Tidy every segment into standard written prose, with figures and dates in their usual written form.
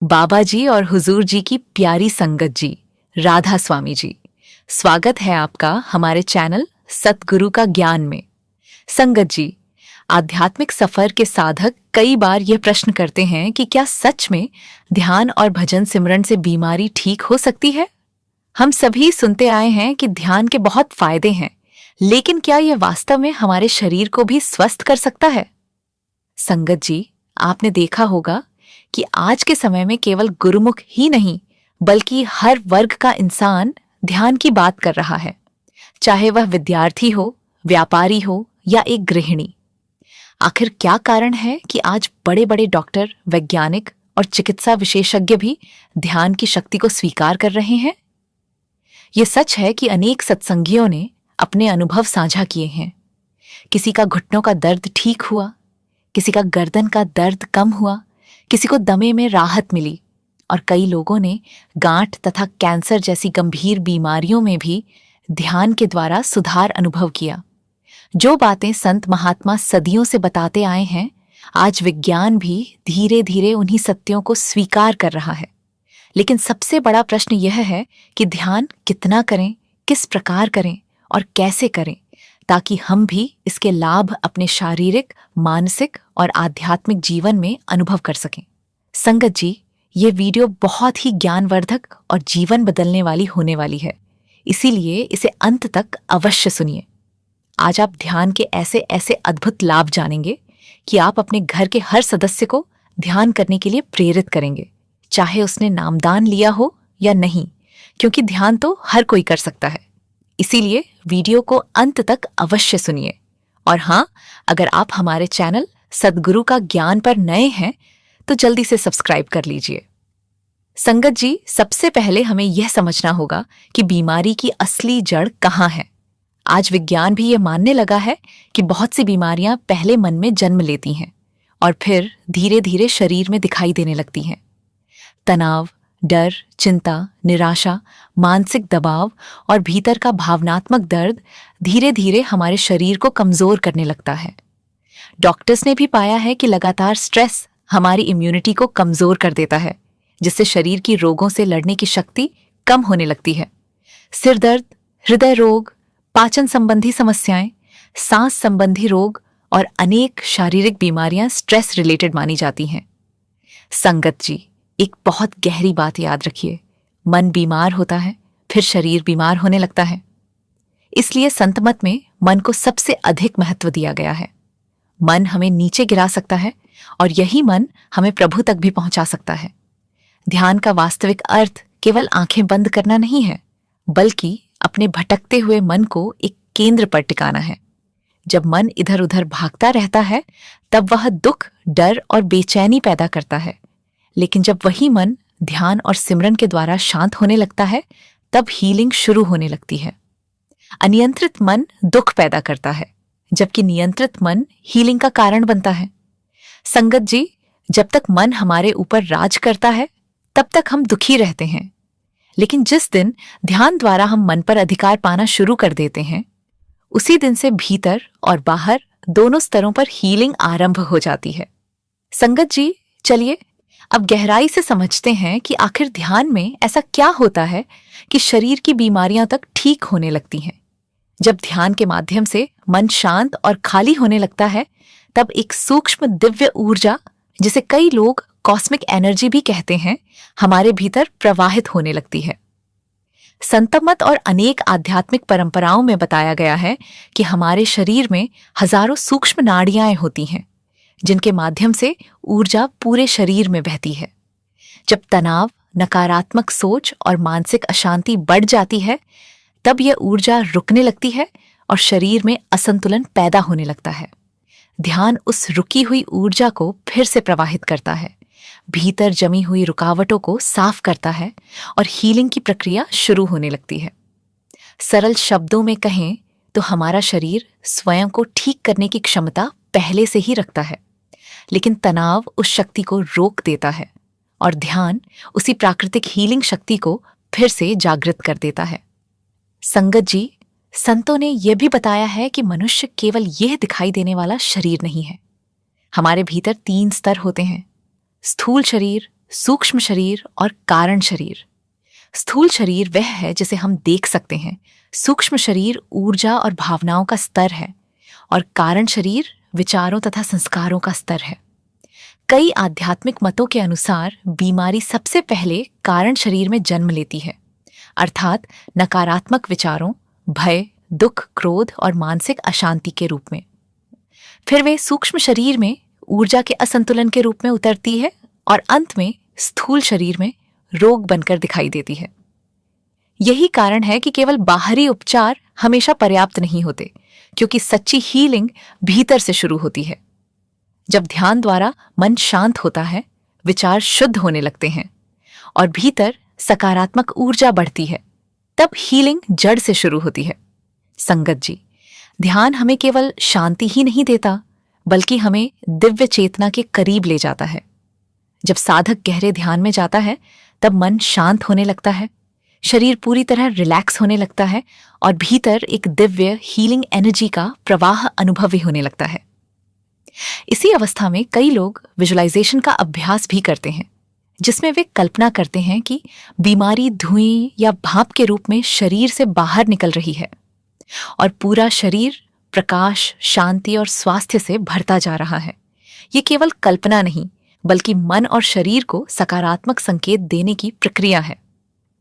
बाबा जी और हुजूर जी की प्यारी संगत जी, राधा स्वामी जी, स्वागत है आपका हमारे चैनल सतगुरु का ज्ञान में। संगत जी, आध्यात्मिक सफर के साधक कई बार यह प्रश्न करते हैं कि क्या सच में ध्यान और भजन सिमरन से बीमारी ठीक हो सकती है। हम सभी सुनते आए हैं कि ध्यान के बहुत फायदे हैं, लेकिन क्या यह वास्तव में हमारे शरीर को भी स्वस्थ कर सकता है। संगत जी, आपने देखा होगा कि आज के समय में केवल गुरुमुख ही नहीं, बल्कि हर वर्ग का इंसान ध्यान की बात कर रहा है, चाहे वह विद्यार्थी हो, व्यापारी हो या एक गृहिणी। आखिर क्या कारण है कि आज बड़े बड़े डॉक्टर, वैज्ञानिक और चिकित्सा विशेषज्ञ भी ध्यान की शक्ति को स्वीकार कर रहे हैं। ये सच है कि अनेक सत्संगियों ने अपने अनुभव साझा किए हैं। किसी का घुटनों का दर्द ठीक हुआ, किसी का गर्दन का दर्द कम हुआ, किसी को दमे में राहत मिली और कई लोगों ने गांठ तथा कैंसर जैसी गंभीर बीमारियों में भी ध्यान के द्वारा सुधार अनुभव किया। जो बातें संत महात्मा सदियों से बताते आए हैं, आज विज्ञान भी धीरे धीरे उन्हीं सत्यों को स्वीकार कर रहा है। लेकिन सबसे बड़ा प्रश्न यह है कि ध्यान कितना करें, किस प्रकार करें और कैसे करें, ताकि हम भी इसके लाभ अपने शारीरिक, मानसिक और आध्यात्मिक जीवन में अनुभव कर सकें। संगत जी, ये वीडियो बहुत ही ज्ञानवर्धक और जीवन बदलने वाली होने वाली है, इसीलिए इसे अंत तक अवश्य सुनिए। आज आप ध्यान के ऐसे ऐसे अद्भुत लाभ जानेंगे कि आप अपने घर के हर सदस्य को ध्यान करने के लिए प्रेरित करेंगे, चाहे उसने नामदान लिया हो या नहीं, क्योंकि ध्यान तो हर कोई कर सकता है। इसीलिए वीडियो को अंत तक अवश्य सुनिए। और हाँ, अगर आप हमारे चैनल सद्गुरु का ज्ञान पर नए हैं तो जल्दी से सब्सक्राइब कर लीजिए। संगत जी, सबसे पहले हमें यह समझना होगा कि बीमारी की असली जड़ कहाँ है। आज विज्ञान भी यह मानने लगा है कि बहुत सी बीमारियां पहले मन में जन्म लेती हैं और फिर धीरे धीरे शरीर में दिखाई देने लगती हैं। तनाव, डर, चिंता, निराशा, मानसिक दबाव और भीतर का भावनात्मक दर्द धीरे धीरे हमारे शरीर को कमजोर करने लगता है। डॉक्टर्स ने भी पाया है कि लगातार स्ट्रेस हमारी इम्यूनिटी को कमजोर कर देता है, जिससे शरीर की रोगों से लड़ने की शक्ति कम होने लगती है। सिर दर्द, हृदय रोग, पाचन संबंधी समस्याएं, सांस संबंधी रोग और अनेक शारीरिक बीमारियां स्ट्रेस रिलेटेड मानी जाती हैं। संगत जी, एक बहुत गहरी बात याद रखिए, मन बीमार होता है, फिर शरीर बीमार होने लगता है। इसलिए संत मत में मन को सबसे अधिक महत्व दिया गया है। मन हमें नीचे गिरा सकता है और यही मन हमें प्रभु तक भी पहुंचा सकता है। ध्यान का वास्तविक अर्थ केवल आंखें बंद करना नहीं है, बल्कि अपने भटकते हुए मन को एक केंद्र पर टिकाना है। जब मन इधर उधर भागता रहता है, तब वह दुख, डर और बेचैनी पैदा करता है। लेकिन जब वही मन ध्यान और सिमरन के द्वारा शांत होने लगता है, तब हीलिंग शुरू होने लगती है। अनियंत्रित मन दुख पैदा करता है, जबकि नियंत्रित मन हीलिंग का कारण बनता है। संगत जी, जब तक मन हमारे ऊपर राज करता है, तब तक हम दुखी रहते हैं। लेकिन जिस दिन ध्यान द्वारा हम मन पर अधिकार पाना शुरू कर देते हैं, उसी दिन से भीतर और बाहर दोनों स्तरों पर हीलिंग आरंभ हो जाती है। संगत जी, चलिए अब गहराई से समझते हैं कि आखिर ध्यान में ऐसा क्या होता है कि शरीर की बीमारियां तक ठीक होने लगती हैं। जब ध्यान के माध्यम से मन शांत और खाली होने लगता है, तब एक सूक्ष्म दिव्य ऊर्जा, जिसे कई लोग कॉस्मिक एनर्जी भी कहते हैं, हमारे भीतर प्रवाहित होने लगती है। संतमत और अनेक आध्यात्मिक परंपराओं में बताया गया है कि हमारे शरीर में हजारों सूक्ष्म नाड़ियां होती हैं, जिनके माध्यम से ऊर्जा पूरे शरीर में बहती है। जब तनाव, नकारात्मक सोच और मानसिक अशांति बढ़ जाती है, तब यह ऊर्जा रुकने लगती है और शरीर में असंतुलन पैदा होने लगता है। ध्यान उस रुकी हुई ऊर्जा को फिर से प्रवाहित करता है, भीतर जमी हुई रुकावटों को साफ करता है और हीलिंग की प्रक्रिया शुरू होने लगती है। सरल शब्दों में कहें तो हमारा शरीर स्वयं को ठीक करने की क्षमता पहले से ही रखता है, लेकिन तनाव उस शक्ति को रोक देता है और ध्यान उसी प्राकृतिक हीलिंग शक्ति को फिर से जागृत कर देता है। संगत जी, संतों ने यह भी बताया है कि मनुष्य केवल यह दिखाई देने वाला शरीर नहीं है। हमारे भीतर 3 स्तर होते हैं: स्थूल शरीर, सूक्ष्म शरीर और कारण शरीर। स्थूल शरीर वह है जिसे हम देख सकते हैं, सूक्ष्म शरीर ऊर्जा और भावनाओं का स्तर है, और कारण शरीर विचारों तथा संस्कारों का स्तर है। कई आध्यात्मिक मतों के अनुसार बीमारी सबसे पहले कारण शरीर में जन्म लेती है, अर्थात नकारात्मक विचारों, भय, दुख, क्रोध और मानसिक अशांति के रूप में। फिर वे सूक्ष्म शरीर में ऊर्जा के असंतुलन के रूप में उतरती है और अंत में स्थूल शरीर में रोग बनकर दिखाई देती है। यही कारण है कि केवल बाहरी उपचार हमेशा पर्याप्त नहीं होते, क्योंकि सच्ची हीलिंग भीतर से शुरू होती है। जब ध्यान द्वारा मन शांत होता है, विचार शुद्ध होने लगते हैं और भीतर सकारात्मक ऊर्जा बढ़ती है, तब हीलिंग जड़ से शुरू होती है। संगत जी, ध्यान हमें केवल शांति ही नहीं देता, बल्कि हमें दिव्य चेतना के करीब ले जाता है। जब साधक गहरे ध्यान में जाता है, तब मन शांत होने लगता है, शरीर पूरी तरह रिलैक्स होने लगता है और भीतर एक दिव्य हीलिंग एनर्जी का प्रवाह अनुभवी होने लगता है। इसी अवस्था में कई लोग विजुअलाइजेशन का अभ्यास भी करते हैं, जिसमें वे कल्पना करते हैं कि बीमारी धुएं या भाप के रूप में शरीर से बाहर निकल रही है और पूरा शरीर प्रकाश, शांति और स्वास्थ्य से भरता जा रहा है। ये केवल कल्पना नहीं, बल्कि मन और शरीर को सकारात्मक संकेत देने की प्रक्रिया है।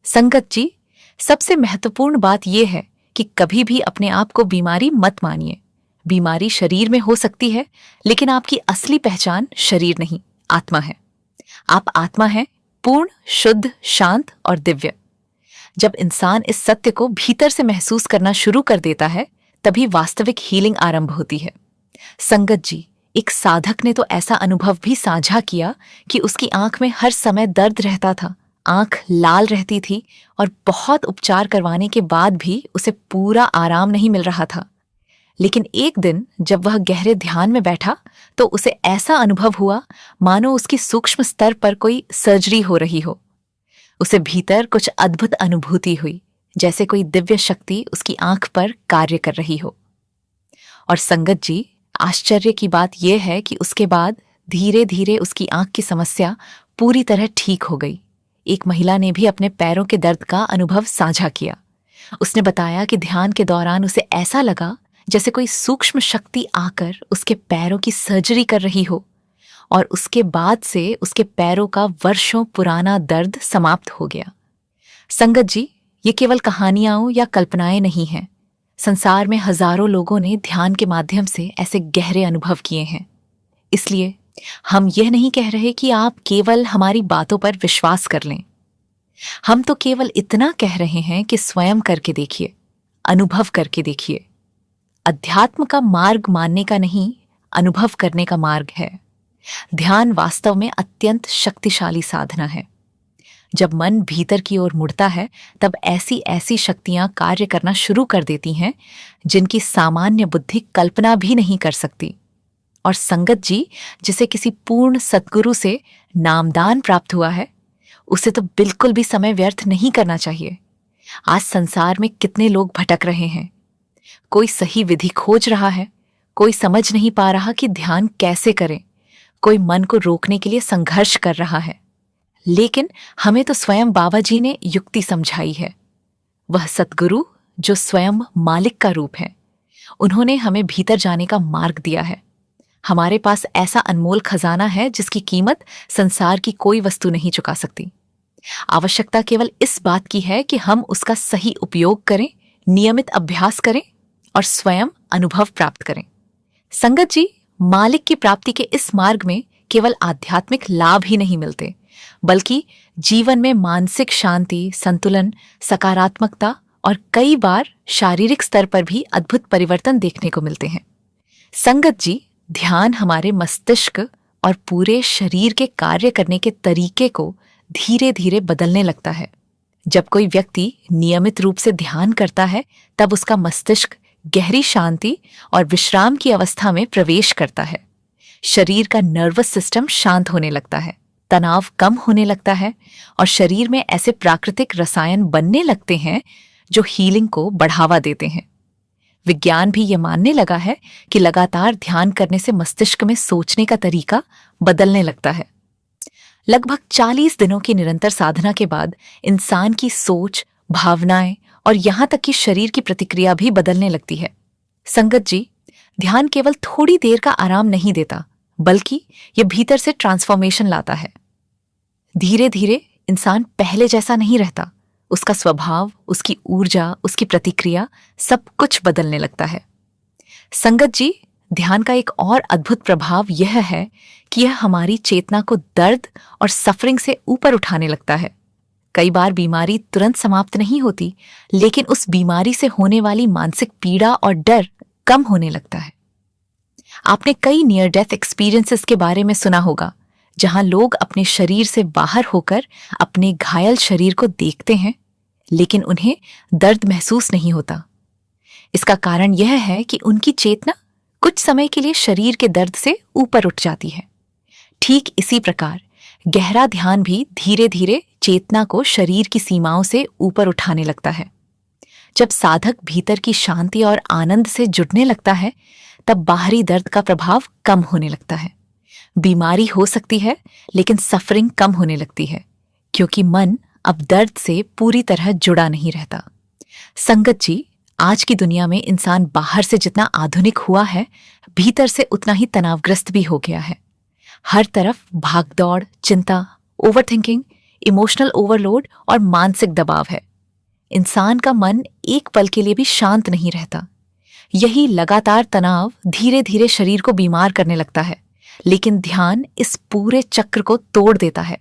संगत जी, सबसे महत्वपूर्ण बात यह है कि कभी भी अपने आप को बीमारी मत मानिए। बीमारी शरीर में हो सकती है, लेकिन आपकी असली पहचान शरीर नहीं, आत्मा है। आप आत्मा हैं, पूर्ण, शुद्ध, शांत और दिव्य। जब इंसान इस सत्य को भीतर से महसूस करना शुरू कर देता है, तभी वास्तविक हीलिंग आरंभ होती है। संगत जी, एक साधक ने तो ऐसा अनुभव भी साझा किया कि उसकी आंख में हर समय दर्द रहता था, आंख लाल रहती थी और बहुत उपचार करवाने के बाद भी उसे पूरा आराम नहीं मिल रहा था। लेकिन एक दिन जब वह गहरे ध्यान में बैठा, तो उसे ऐसा अनुभव हुआ मानो उसकी सूक्ष्म स्तर पर कोई सर्जरी हो रही हो। उसे भीतर कुछ अद्भुत अनुभूति हुई, जैसे कोई दिव्य शक्ति उसकी आंख पर कार्य कर रही हो। और संगत जी, आश्चर्य की बात यह है कि उसके बाद धीरे धीरे उसकी आंख की समस्या पूरी तरह ठीक हो गई। एक महिला ने भी अपने पैरों के दर्द का अनुभव साझा किया। उसने बताया कि ध्यान के दौरान उसे ऐसा लगा जैसे कोई सूक्ष्म शक्ति आकर उसके पैरों की सर्जरी कर रही हो, और उसके बाद से उसके पैरों का वर्षों पुराना दर्द समाप्त हो गया। संगत जी, ये केवल कहानियां या कल्पनाएं नहीं हैं। संसार में हजारों लोगों ने ध्यान के माध्यम से ऐसे गहरे अनुभव किए हैं। इसलिए हम यह नहीं कह रहे कि आप केवल हमारी बातों पर विश्वास कर लें। हम तो केवल इतना कह रहे हैं कि स्वयं करके देखिए, अनुभव करके देखिए। अध्यात्म का मार्ग मानने का नहीं, अनुभव करने का मार्ग है। ध्यान वास्तव में अत्यंत शक्तिशाली साधना है। जब मन भीतर की ओर मुड़ता है, तब ऐसी ऐसी शक्तियां कार्य करना शुरू कर देती हैं जिनकी सामान्य बुद्धि कल्पना भी नहीं कर सकती। और संगत जी, जिसे किसी पूर्ण सद्गुरु से नामदान प्राप्त हुआ है, उसे तो बिल्कुल भी समय व्यर्थ नहीं करना चाहिए। आज संसार में कितने लोग भटक रहे हैं। कोई सही विधि खोज रहा है, कोई समझ नहीं पा रहा कि ध्यान कैसे करें, कोई मन को रोकने के लिए संघर्ष कर रहा है। लेकिन हमें तो स्वयं बाबा जी ने युक्ति समझाई है। वह सद्गुरु जो स्वयं मालिक का रूप है, उन्होंने हमें भीतर जाने का मार्ग दिया है। हमारे पास ऐसा अनमोल खजाना है जिसकी कीमत संसार की कोई वस्तु नहीं चुका सकती। आवश्यकता केवल इस बात की है कि हम उसका सही उपयोग करें, नियमित अभ्यास करें और स्वयं अनुभव प्राप्त करें। संगत जी, मालिक की प्राप्ति के इस मार्ग में केवल आध्यात्मिक लाभ ही नहीं मिलते, बल्कि जीवन में मानसिक शांति, संतुलन, सकारात्मकता और कई बार शारीरिक स्तर पर भी अद्भुत परिवर्तन देखने को मिलते हैं। संगत जी, ध्यान हमारे मस्तिष्क और पूरे शरीर के कार्य करने के तरीके को धीरे धीरे बदलने लगता है। जब कोई व्यक्ति नियमित रूप से ध्यान करता है, तब उसका मस्तिष्क गहरी शांति और विश्राम की अवस्था में प्रवेश करता है। शरीर का नर्वस सिस्टम शांत होने लगता है, तनाव कम होने लगता है और शरीर में ऐसे प्राकृतिक रसायन बनने लगते हैं जो हीलिंग को बढ़ावा देते हैं। विज्ञान भी यह मानने लगा है कि लगातार ध्यान करने से मस्तिष्क में सोचने का तरीका बदलने लगता है। लगभग 40 दिनों की निरंतर साधना के बाद इंसान की सोच, भावनाएं और यहाँ तक कि शरीर की प्रतिक्रिया भी बदलने लगती है। संगत जी, ध्यान केवल थोड़ी देर का आराम नहीं देता, बल्कि यह भीतर से ट्रांसफॉर्मेशन लाता है। धीरे धीरे इंसान पहले जैसा नहीं रहता। उसका स्वभाव, उसकी ऊर्जा, उसकी प्रतिक्रिया, सब कुछ बदलने लगता है। संगत जी, ध्यान का एक और अद्भुत प्रभाव यह है कि यह हमारी चेतना को दर्द और सफरिंग से ऊपर उठाने लगता है। कई बार बीमारी तुरंत समाप्त नहीं होती, लेकिन उस बीमारी से होने वाली मानसिक पीड़ा और डर कम होने लगता है। आपने कई नियर डेथ एक्सपीरियंसेस के बारे में सुना होगा, जहां लोग अपने शरीर से बाहर होकर अपने घायल शरीर को देखते हैं, लेकिन उन्हें दर्द महसूस नहीं होता। इसका कारण यह है कि उनकी चेतना कुछ समय के लिए शरीर के दर्द से ऊपर उठ जाती है। ठीक इसी प्रकार गहरा ध्यान भी धीरे धीरे चेतना को शरीर की सीमाओं से ऊपर उठाने लगता है। जब साधक भीतर की शांति और आनंद से जुड़ने लगता है, तब बाहरी दर्द का प्रभाव कम होने लगता है। बीमारी हो सकती है, लेकिन सफरिंग कम होने लगती है, क्योंकि मन अब दर्द से पूरी तरह जुड़ा नहीं रहता। संगत जी, आज की दुनिया में इंसान बाहर से जितना आधुनिक हुआ है, भीतर से उतना ही तनावग्रस्त भी हो गया है। हर तरफ भागदौड़, चिंता, ओवरथिंकिंग, इमोशनल ओवरलोड और मानसिक दबाव है। इंसान का मन एक पल के लिए भी शांत नहीं रहता। यही लगातार तनाव धीरे धीरे शरीर को बीमार करने लगता है, लेकिन ध्यान इस पूरे चक्र को तोड़ देता है।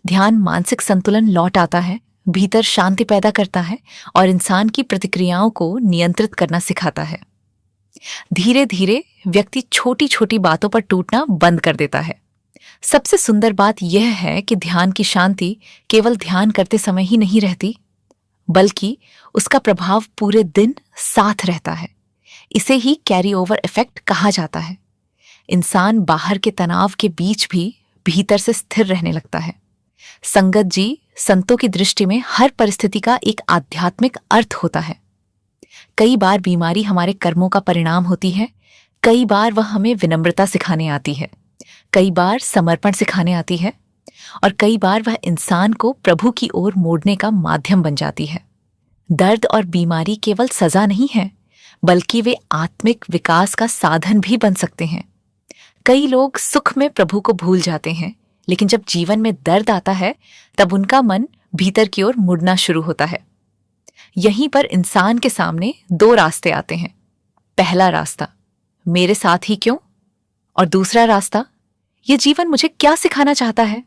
ध्यान मानसिक संतुलन लौट आता है, भीतर शांति पैदा करता है और इंसान की प्रतिक्रियाओं को नियंत्रित करना सिखाता है। धीरे धीरे व्यक्ति छोटी छोटी बातों पर टूटना बंद कर देता है। सबसे सुंदर बात यह है कि ध्यान की शांति केवल ध्यान करते समय ही नहीं रहती, बल्कि उसका प्रभाव पूरे दिन साथ रहता है। इसे ही कैरी ओवर इफेक्ट कहा जाता है। इंसान बाहर के तनाव के बीच भी भीतर से स्थिर रहने लगता है। संगत जी, संतों की दृष्टि में हर परिस्थिति का एक आध्यात्मिक अर्थ होता है। कई बार बीमारी हमारे कर्मों का परिणाम होती है, कई बार वह हमें विनम्रता सिखाने आती है, कई बार समर्पण सिखाने आती है, और कई बार वह इंसान को प्रभु की ओर मोड़ने का माध्यम बन जाती है। दर्द और बीमारी केवल सजा नहीं है, बल्कि वे आत्मिक विकास का साधन भी बन सकते हैं। कई लोग सुख में प्रभु को भूल जाते हैं, लेकिन जब जीवन में दर्द आता है, तब उनका मन भीतर की ओर मुड़ना शुरू होता है। यहीं पर इंसान के सामने दो रास्ते आते हैं। पहला रास्ता, मेरे साथ ही क्यों, और दूसरा रास्ता, यह जीवन मुझे क्या सिखाना चाहता है।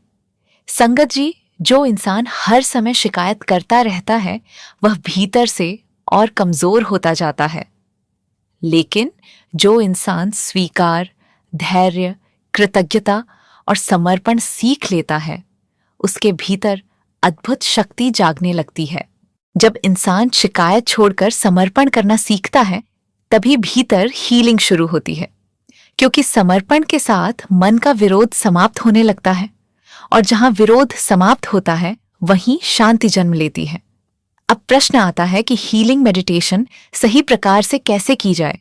संगत जी, जो इंसान हर समय शिकायत करता रहता है, वह भीतर से और कमजोर होता जाता है। लेकिन जो इंसान स्वीकार, धैर्य, कृतज्ञता और समर्पण सीख लेता है, उसके भीतर अद्भुत शक्ति जागने लगती है। जब इंसान शिकायत छोड़कर समर्पण करना सीखता है, तभी भीतर हीलिंग शुरू होती है, क्योंकि समर्पण के साथ मन का विरोध समाप्त होने लगता है, और जहां विरोध समाप्त होता है, वहीं शांति जन्म लेती है। अब प्रश्न आता है कि हीलिंग मेडिटेशन सही प्रकार से कैसे की जाए।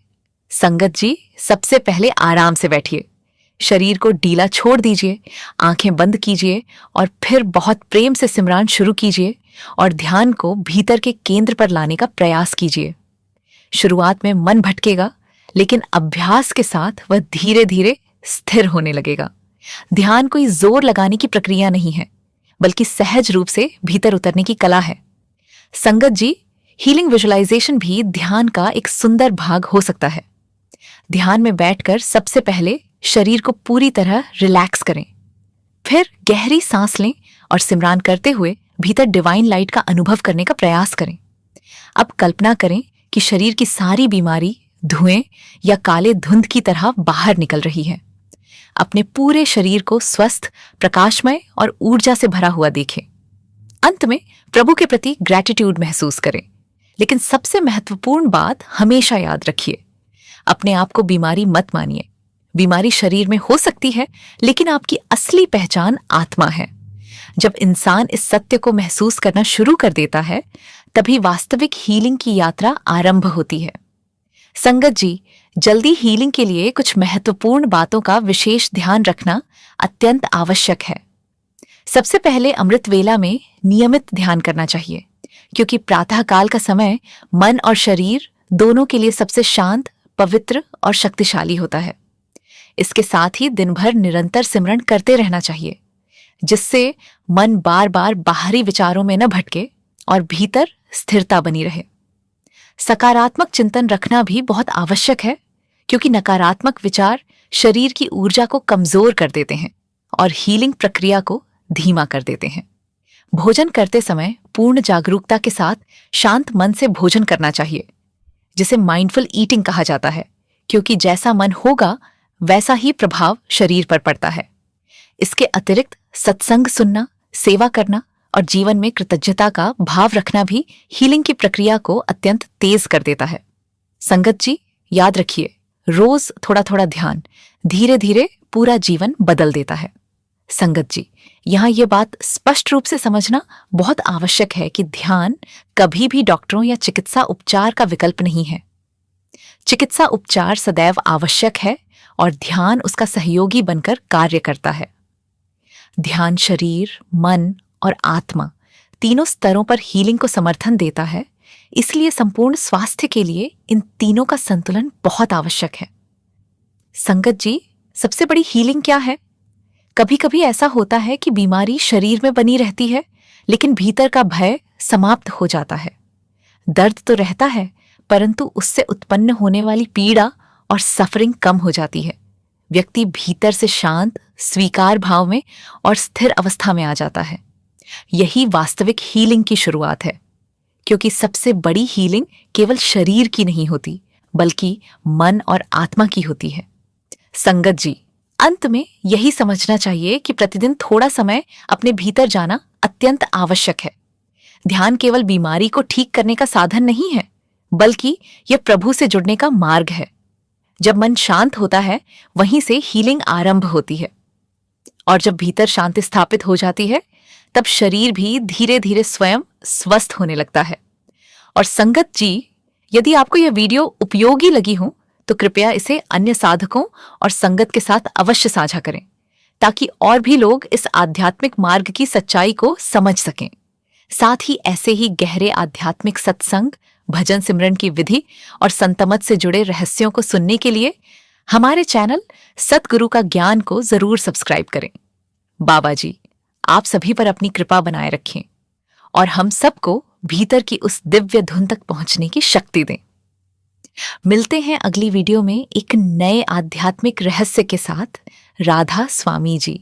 संगत जी, सबसे पहले आराम से बैठिए, शरीर को ढीला छोड़ दीजिए, आंखें बंद कीजिए और फिर बहुत प्रेम से सिमरन शुरू कीजिए और ध्यान को भीतर के केंद्र पर लाने का प्रयास कीजिए। शुरुआत में मन भटकेगा, लेकिन अभ्यास के साथ वह धीरे धीरे स्थिर होने लगेगा। ध्यान कोई जोर लगाने की प्रक्रिया नहीं है, बल्कि सहज रूप से भीतर उतरने की कला है। संगत जी, हीलिंग विजुअलाइजेशन भी ध्यान का एक सुंदर भाग हो सकता है। ध्यान में बैठकर सबसे पहले शरीर को पूरी तरह रिलैक्स करें, फिर गहरी सांस लें और सिमरन करते हुए भीतर डिवाइन लाइट का अनुभव करने का प्रयास करें। अब कल्पना करें कि शरीर की सारी बीमारी धुएं या काले धुंध की तरह बाहर निकल रही है। अपने पूरे शरीर को स्वस्थ, प्रकाशमय और ऊर्जा से भरा हुआ देखें। अंत में प्रभु के प्रति ग्रैटिट्यूड महसूस करें। लेकिन सबसे महत्वपूर्ण बात हमेशा याद रखिए, अपने आप को बीमारी मत मानिए। बीमारी शरीर में हो सकती है, लेकिन आपकी असली पहचान आत्मा है। जब इंसान इस सत्य को महसूस करना शुरू कर देता है, तभी वास्तविक हीलिंग की यात्रा आरंभ होती है। संगत जी, जल्दी हीलिंग के लिए कुछ महत्वपूर्ण बातों का विशेष ध्यान रखना अत्यंत आवश्यक है। सबसे पहले अमृत वेला में नियमित ध्यान करना चाहिए, क्योंकि प्रातःकाल का समय मन और शरीर दोनों के लिए सबसे शांत, पवित्र और शक्तिशाली होता है। इसके साथ ही दिन भर निरंतर सिमरन करते रहना चाहिए, जिससे मन बार बार बाहरी विचारों में न भटके और भीतर स्थिरता बनी रहे। सकारात्मक चिंतन रखना भी बहुत आवश्यक है, क्योंकि नकारात्मक विचार शरीर की ऊर्जा को कमजोर कर देते हैं और हीलिंग प्रक्रिया को धीमा कर देते हैं। भोजन करते समय पूर्ण जागरूकता के साथ शांत मन से भोजन करना चाहिए, जिसे माइंडफुल ईटिंग कहा जाता है, क्योंकि जैसा मन होगा वैसा ही प्रभाव शरीर पर पड़ता है। इसके अतिरिक्त सत्संग सुनना, सेवा करना और जीवन में कृतज्ञता का भाव रखना भी हीलिंग की प्रक्रिया को अत्यंत तेज कर देता है। संगत जी, याद रखिए, रोज थोड़ा थोड़ा ध्यान धीरे धीरे पूरा जीवन बदल देता है। संगत जी, यहाँ ये बात स्पष्ट रूप से समझना बहुत आवश्यक है कि ध्यान कभी भी डॉक्टरों या चिकित्सा उपचार का विकल्प नहीं है। चिकित्सा उपचार सदैव आवश्यक है और ध्यान उसका सहयोगी बनकर कार्य करता है। ध्यान शरीर, मन और आत्मा तीनों स्तरों पर हीलिंग को समर्थन देता है, इसलिए संपूर्ण स्वास्थ्य के लिए इन तीनों का संतुलन बहुत आवश्यक है। संगत जी, सबसे बड़ी हीलिंग क्या है? कभी कभी ऐसा होता है कि बीमारी शरीर में बनी रहती है, लेकिन भीतर का भय समाप्त हो जाता है। दर्द तो रहता है, परंतु उससे उत्पन्न होने वाली पीड़ा और सफरिंग कम हो जाती है। व्यक्ति भीतर से शांत, स्वीकार भाव में और स्थिर अवस्था में आ जाता है। यही वास्तविक हीलिंग की शुरुआत है, क्योंकि सबसे बड़ी हीलिंग केवल शरीर की नहीं होती, बल्कि मन और आत्मा की होती है। संगत जी, अंत में यही समझना चाहिए कि प्रतिदिन थोड़ा समय अपने भीतर जाना अत्यंत आवश्यक है। ध्यान केवल बीमारी को ठीक करने का साधन नहीं है, बल्कि यह प्रभु से जुड़ने का मार्ग है। जब मन शांत होता है, वहीं से हीलिंग आरंभ होती है, और जब भीतर शांति स्थापित हो जाती है, तब शरीर भी धीरे धीरे स्वयं स्वस्थ होने लगता है। और संगत जी, यदि आपको यह वीडियो उपयोगी लगी हो तो कृपया इसे अन्य साधकों और संगत के साथ अवश्य साझा करें, ताकि और भी लोग इस आध्यात्मिक मार्ग की सच्चाई को समझ सकें। साथ ही ऐसे ही गहरे आध्यात्मिक सत्संग, भजन सिमरन की विधि और संतमत से जुड़े रहस्यों को सुनने के लिए हमारे चैनल सतगुरु का ज्ञान को जरूर सब्सक्राइब करें। बाबा जी आप सभी पर अपनी कृपा बनाए रखें और हम सबको भीतर की उस दिव्य धुन तक पहुंचने की शक्ति दें। मिलते हैं अगली वीडियो में एक नए आध्यात्मिक रहस्य के साथ। राधा स्वामी जी।